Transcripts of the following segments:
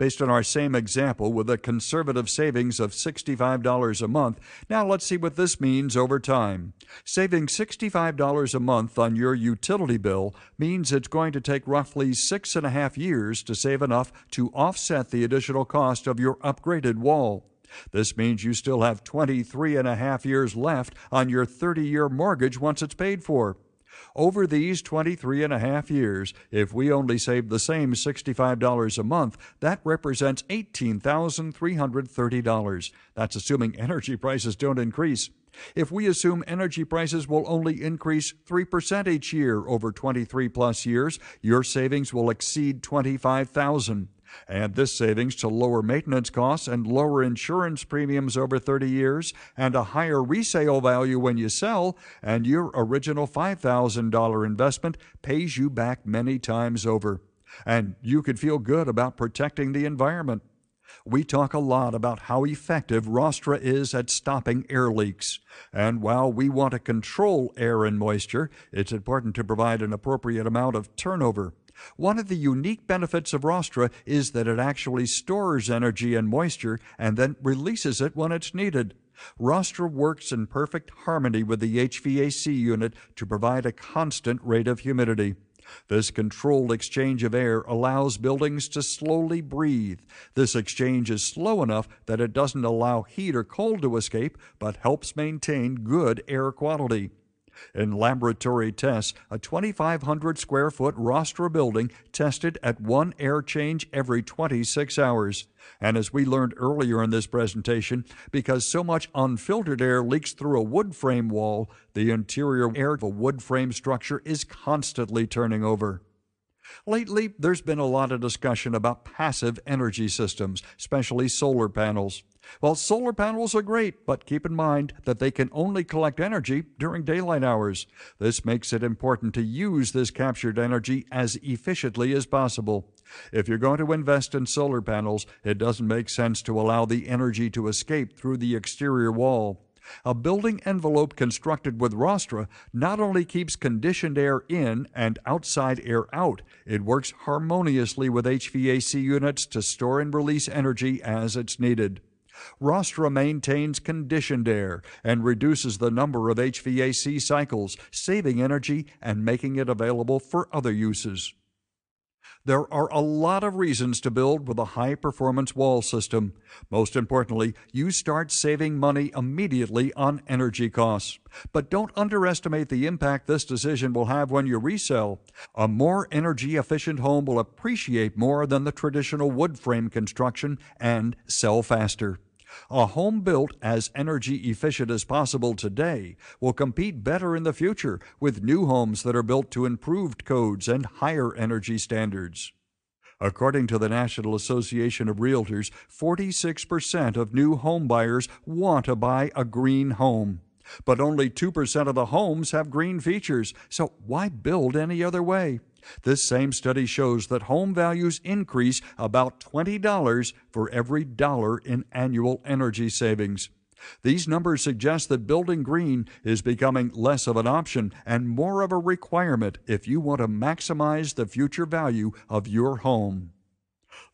Based on our same example with a conservative savings of $65 a month, now let's see what this means over time. Saving $65 a month on your utility bill means it's going to take roughly 6.5 years to save enough to offset the additional cost of your upgraded wall. This means you still have 23.5 years left on your 30-year mortgage once it's paid for. Over these 23.5 years, if we only save the same $65 a month, that represents $18,330. That's assuming energy prices don't increase. If we assume energy prices will only increase 3% each year over 23 plus years, your savings will exceed $25,000. Add this savings to lower maintenance costs and lower insurance premiums over 30 years and a higher resale value when you sell, and your original $5,000 investment pays you back many times over. And you could feel good about protecting the environment. We talk a lot about how effective Rostra is at stopping air leaks. And while we want to control air and moisture, it's important to provide an appropriate amount of turnover. One of the unique benefits of Rostra is that it actually stores energy and moisture and then releases it when it's needed. Rostra works in perfect harmony with the HVAC unit to provide a constant rate of humidity. This controlled exchange of air allows buildings to slowly breathe. This exchange is slow enough that it doesn't allow heat or cold to escape, but helps maintain good air quality. In laboratory tests, a 2,500 square foot Rostra building tested at one air change every 26 hours. And as we learned earlier in this presentation, because so much unfiltered air leaks through a wood frame wall, the interior air of a wood frame structure is constantly turning over. Lately, there's been a lot of discussion about passive energy systems, especially solar panels. Well, solar panels are great, but keep in mind that they can only collect energy during daylight hours. This makes it important to use this captured energy as efficiently as possible. If you're going to invest in solar panels, it doesn't make sense to allow the energy to escape through the exterior wall. A building envelope constructed with Rostra not only keeps conditioned air in and outside air out, it works harmoniously with HVAC units to store and release energy as it's needed. Rostra maintains conditioned air and reduces the number of HVAC cycles, saving energy and making it available for other uses. There are a lot of reasons to build with a high-performance wall system. Most importantly, you start saving money immediately on energy costs. But don't underestimate the impact this decision will have when you resell. A more energy-efficient home will appreciate more than the traditional wood frame construction and sell faster. A home built as energy efficient as possible today will compete better in the future with new homes that are built to improved codes and higher energy standards. According to the National Association of Realtors, 46% of new home buyers want to buy a green home. But only 2% of the homes have green features, so why build any other way? This same study shows that home values increase about $20 for every dollar in annual energy savings. These numbers suggest that building green is becoming less of an option and more of a requirement if you want to maximize the future value of your home.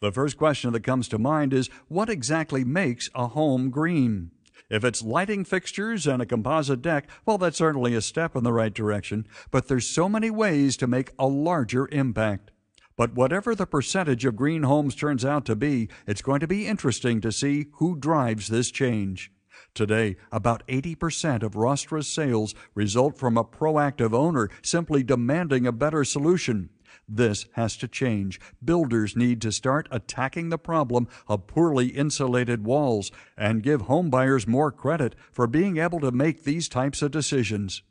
The first question that comes to mind is, what exactly makes a home green? If it's lighting fixtures and a composite deck, well, that's certainly a step in the right direction, but there's so many ways to make a larger impact. But whatever the percentage of green homes turns out to be, it's going to be interesting to see who drives this change. Today, about 80% of Rostra's sales result from a proactive owner simply demanding a better solution. This has to change. Builders need to start attacking the problem of poorly insulated walls and give homebuyers more credit for being able to make these types of decisions.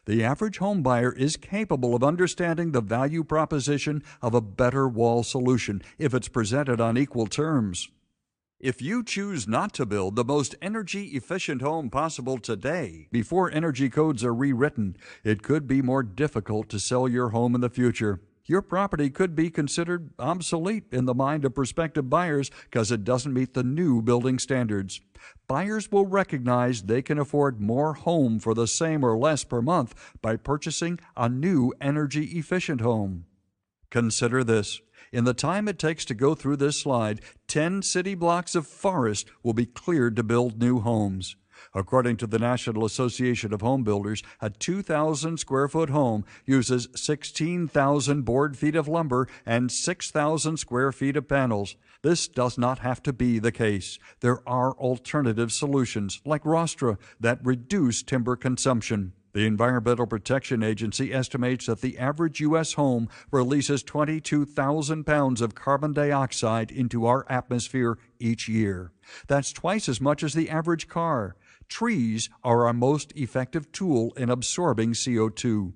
The average homebuyer is capable of understanding the value proposition of a better wall solution if it's presented on equal terms. If you choose not to build the most energy-efficient home possible today, before energy codes are rewritten, it could be more difficult to sell your home in the future. Your property could be considered obsolete in the mind of prospective buyers because it doesn't meet the new building standards. Buyers will recognize they can afford more home for the same or less per month by purchasing a new energy-efficient home. Consider this. In the time it takes to go through this slide, 10 city blocks of forest will be cleared to build new homes. According to the National Association of Home Builders, a 2,000 square foot home uses 16,000 board feet of lumber and 6,000 square feet of panels. This does not have to be the case. There are alternative solutions, like Rostra, that reduce timber consumption. The Environmental Protection Agency estimates that the average U.S. home releases 22,000 pounds of carbon dioxide into our atmosphere each year. That's twice as much as the average car. Trees are our most effective tool in absorbing CO2.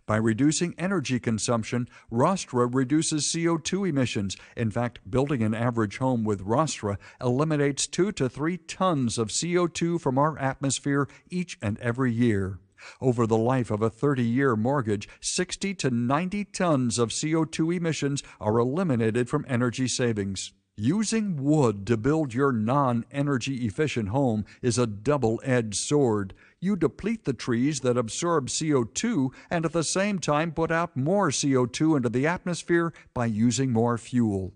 By reducing energy consumption, Rostra reduces CO2 emissions. In fact, building an average home with Rostra eliminates 2 to 3 tons of CO2 from our atmosphere each and every year. Over the life of a 30-year mortgage, 60 to 90 tons of CO2 emissions are eliminated from energy savings. Using wood to build your non-energy efficient home is a double-edged sword. You deplete the trees that absorb CO2 and at the same time put out more CO2 into the atmosphere by using more fuel.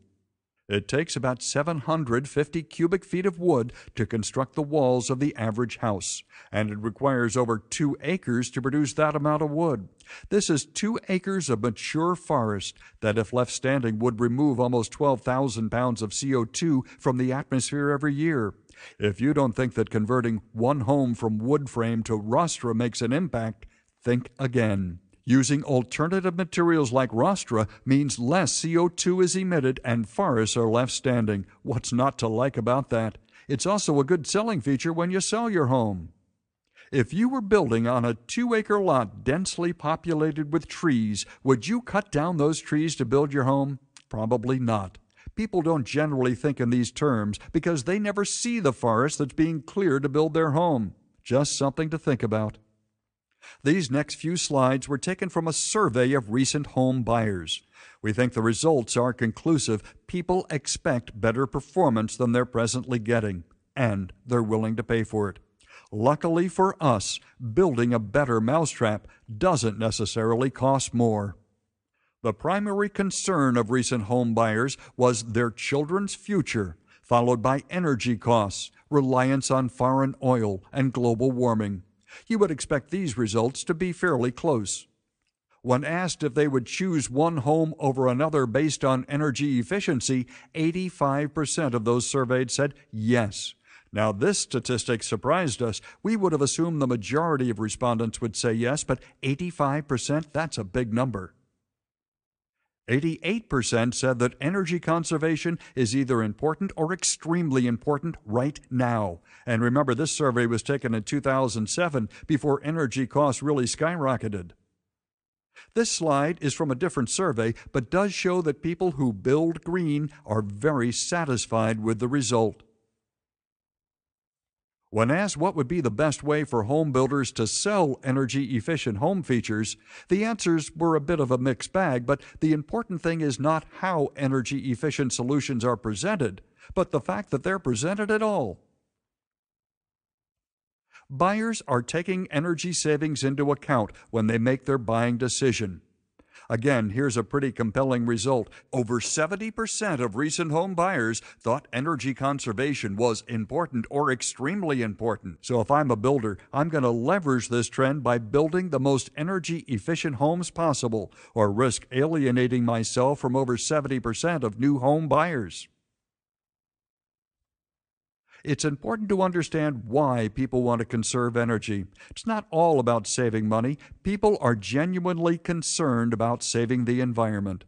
It takes about 750 cubic feet of wood to construct the walls of the average house, and it requires over 2 acres to produce that amount of wood. This is 2 acres of mature forest that, if left standing, would remove almost 12,000 pounds of CO2 from the atmosphere every year. If you don't think that converting one home from wood frame to Rostra makes an impact, think again. Using alternative materials like Rostra means less CO2 is emitted and forests are left standing. What's not to like about that? It's also a good selling feature when you sell your home. If you were building on a 2-acre lot densely populated with trees, would you cut down those trees to build your home? Probably not. People don't generally think in these terms because they never see the forest that's being cleared to build their home. Just something to think about. These next few slides were taken from a survey of recent home buyers. We think the results are conclusive. People expect better performance than they're presently getting, and they're willing to pay for it. Luckily for us, building a better mousetrap doesn't necessarily cost more. The primary concern of recent home buyers was their children's future, followed by energy costs, reliance on foreign oil, and global warming. You would expect these results to be fairly close. When asked if they would choose one home over another based on energy efficiency, 85% of those surveyed said yes. Now, this statistic surprised us. We would have assumed the majority of respondents would say yes, but 85%, that's a big number. 88% said that energy conservation is either important or extremely important right now. And remember, this survey was taken in 2007, before energy costs really skyrocketed. This slide is from a different survey, but does show that people who build green are very satisfied with the result. When asked what would be the best way for home builders to sell energy-efficient home features, the answers were a bit of a mixed bag, but the important thing is not how energy-efficient solutions are presented, but the fact that they're presented at all. Buyers are taking energy savings into account when they make their buying decision. Again, here's a pretty compelling result. Over 70% of recent home buyers thought energy conservation was important or extremely important. So if I'm a builder, I'm going to leverage this trend by building the most energy-efficient homes possible, or risk alienating myself from over 70% of new home buyers. It's important to understand why people want to conserve energy. It's not all about saving money. People are genuinely concerned about saving the environment.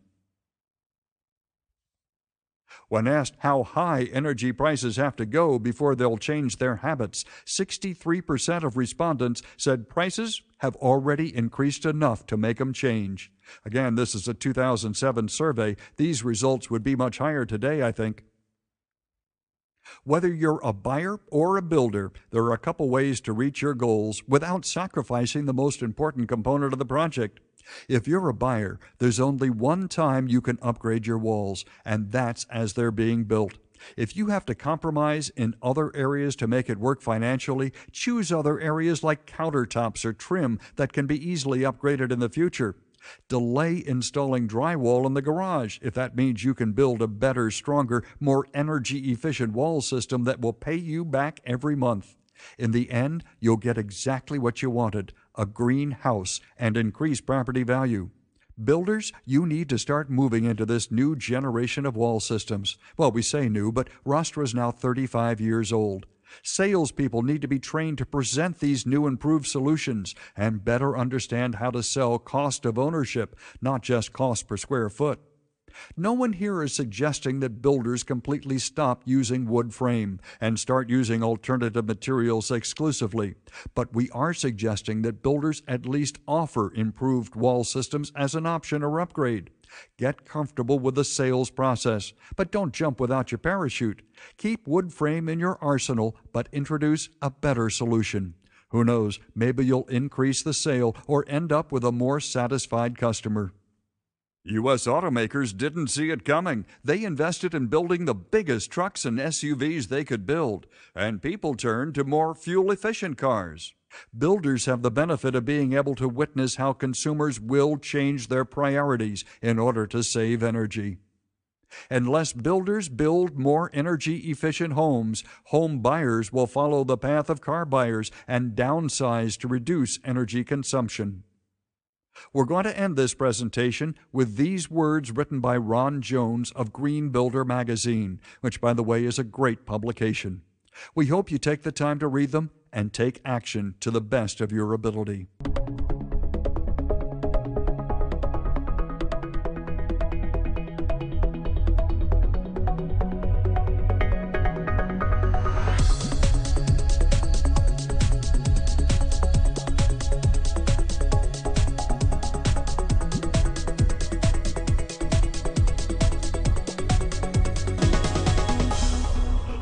When asked how high energy prices have to go before they'll change their habits, 63% of respondents said prices have already increased enough to make them change. Again, this is a 2007 survey. These results would be much higher today, I think. Whether you're a buyer or a builder, there are a couple ways to reach your goals without sacrificing the most important component of the project. If you're a buyer, there's only one time you can upgrade your walls, and that's as they're being built. If you have to compromise in other areas to make it work financially, choose other areas like countertops or trim that can be easily upgraded in the future. Delay installing drywall in the garage if that means you can build a better, stronger, more energy-efficient wall system that will pay you back every month. In the end, you'll get exactly what you wanted, a green house and increased property value. Builders, you need to start moving into this new generation of wall systems. Well, we say new, but Rostra is now 35 years old. Salespeople need to be trained to present these new improved solutions and better understand how to sell cost of ownership, not just cost per square foot. No one here is suggesting that builders completely stop using wood frame and start using alternative materials exclusively, but we are suggesting that builders at least offer improved wall systems as an option or upgrade. Get comfortable with the sales process, but don't jump without your parachute. Keep wood frame in your arsenal, but introduce a better solution. Who knows, maybe you'll increase the sale or end up with a more satisfied customer. U.S. automakers didn't see it coming. They invested in building the biggest trucks and SUVs they could build, and people turned to more fuel-efficient cars. Builders have the benefit of being able to witness how consumers will change their priorities in order to save energy. Unless builders build more energy-efficient homes, home buyers will follow the path of car buyers and downsize to reduce energy consumption. We're going to end this presentation with these words written by Ron Jones of Green Builder magazine, which, by the way, is a great publication. We hope you take the time to read them and take action to the best of your ability.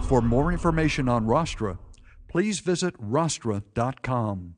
For more information on Rostra, please visit rostra.com.